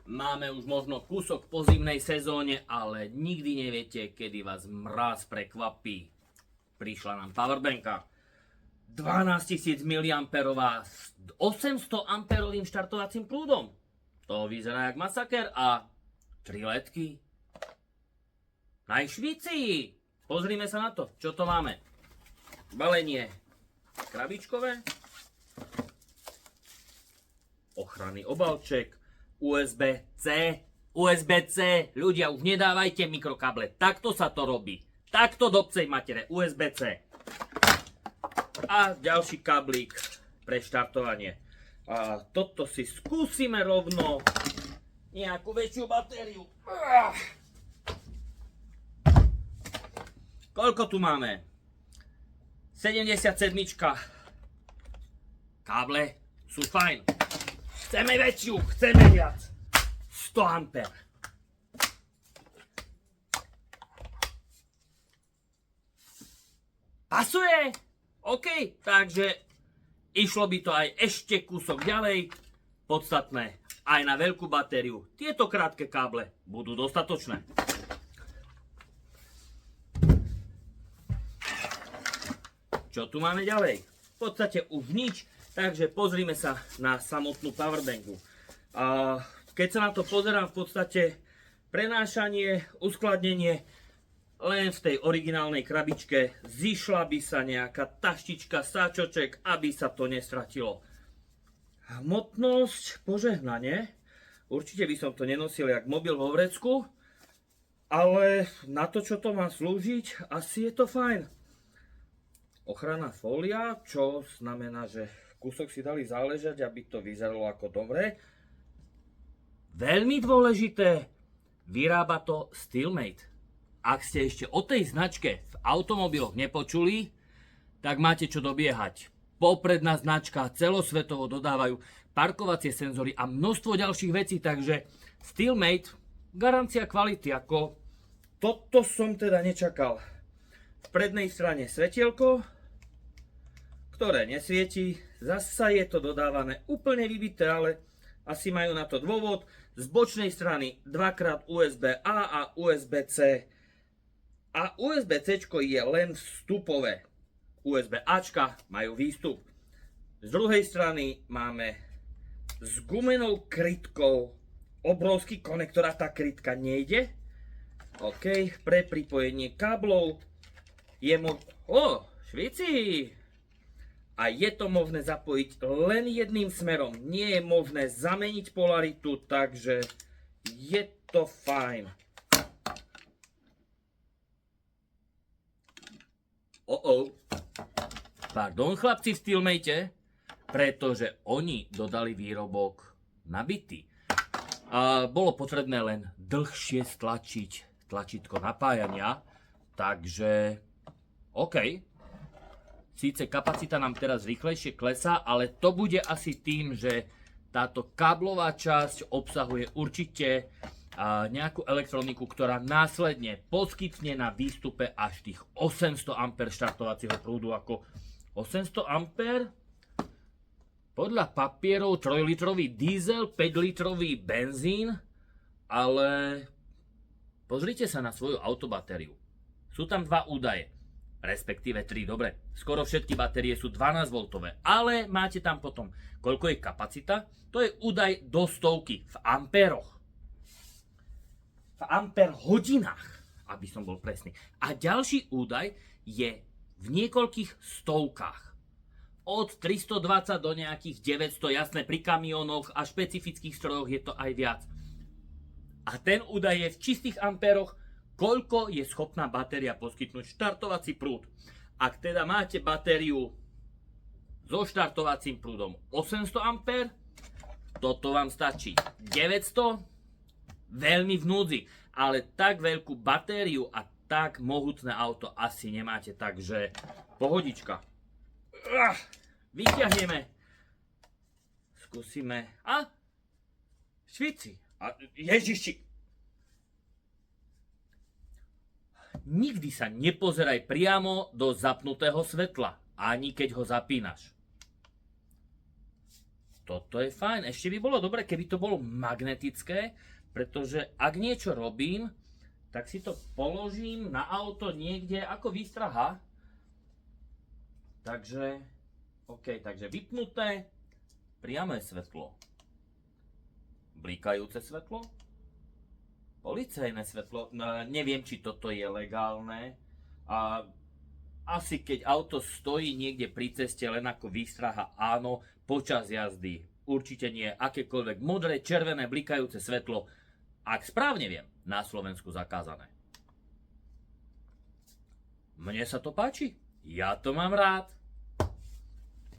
Máme už možno kúsok po zimnej sezóne, ale nikdy neviete, kedy vás mráz prekvapí. Prišla nám powerbanka 12 000 mAh s 800 A štartovacím prúdom. To vyzerá jak masaker a 3 ledky. Najšvici! Pozrime sa na to, čo to máme. Balenie krabičkové, ochranný obalček, USB-C. USB-C. Ľudia, už nedávajte mikrokáble. Takto sa to robí. Takto do pcej matere. USB-C. A ďalší káblík pre štartovanie. A toto si skúsime rovno. Nejakú väčšiu batériu. Koľko tu máme? 77. Káble sú fajn. Chceme väčšiu, chceme viac. 100 A. Pasuje? OK, takže išlo by to aj ešte kúsok ďalej. Podstatné, aj na veľkú batériu. Tieto krátke káble budú dostatočné. Čo tu máme ďalej? V podstate už nič. Takže pozrime sa na samotnú powerbanku. Keď sa na to pozerám, v podstate prenášanie, uskladnenie len v tej originálnej krabičke. Zišla by sa nejaká taštička, sáčoček, aby sa to nestratilo. Hmotnosť, požehnanie. Určite by som to nenosil jak mobil vo vrecku, ale na to, čo to má slúžiť, asi je to fajn. Ochranná fólia, čo znamená, že kúsok si dali záležať, aby to vyzeralo ako dobre. Veľmi dôležité, vyrába to Steelmate. Ak ste ešte o tej značke v automobiloch nepočuli, tak máte čo dobiehať. Popredná značka, celosvetovo dodávajú parkovacie senzory a množstvo ďalších vecí, takže Steelmate, garancia kvality, ako toto som teda nečakal. V prednej strane svetielko, ktoré nesvieti, zasa je to dodávané úplne vybité, ale asi majú na to dôvod. Z bočnej strany dvakrát USB-A a USB-C. A USB-C je len vstupové. USB-Ačka majú výstup. Z druhej strany máme s gumenou krytkou obrovský konektor a tá krytka nejde. OK, pre pripojenie káblov je švici! A je to možné zapojiť len jedným smerom. Nie je možné zameniť polaritu, takže je to fajn. Pardon, chlapci v Steelmate, pretože oni dodali výrobok nabitý. A bolo potrebné len dlhšie stlačiť tlačítko napájania, takže OK. Síce kapacita nám teraz rýchlejšie klesá, ale to bude asi tým, že táto káblová časť obsahuje určite nejakú elektroniku, ktorá následne poskytne na výstupe až tých 800 A štartovacieho prúdu. Ako 800 A? Podľa papierov 3-litrový diesel, 5-litrový benzín, ale pozrite sa na svoju autobatériu. Sú tam dva údaje. Respektíve 3, dobre. Skoro všetky batérie sú 12V, ale máte tam potom, koľko je kapacita. To je údaj do stovky v ampéroch. V ampér hodinách, aby som bol presný. A ďalší údaj je v niekoľkých stovkách. Od 320 do nejakých 900, jasné, pri kamionoch a špecifických strojoch je to aj viac. A ten údaj je v čistých ampéroch, koľko je schopná batéria poskytnúť štartovací prúd. Ak teda máte batériu so štartovacím prúdom 800 A, toto vám stačí. 900, veľmi v núdzi, ale tak veľkú batériu a tak mohutné auto asi nemáte, takže pohodička. Vyťahneme, skúsime a švici. Ježiši. Nikdy sa nepozeraj priamo do zapnutého svetla, ani keď ho zapínaš. toto je fajn. Ešte by bolo dobre, keby to bolo magnetické, pretože ak niečo robím, tak si to položím na auto niekde ako výstraha. Takže, OK, takže vypnuté, priame svetlo, blikajúce svetlo, policajné svetlo, no, neviem, či toto je legálne. A asi keď auto stojí niekde pri ceste len ako výstraha, áno, počas jazdy určite nie. Akékoľvek modré, červené, blikajúce svetlo, ak správne viem, na Slovensku zakázané. Mne sa to páči, ja to mám rád.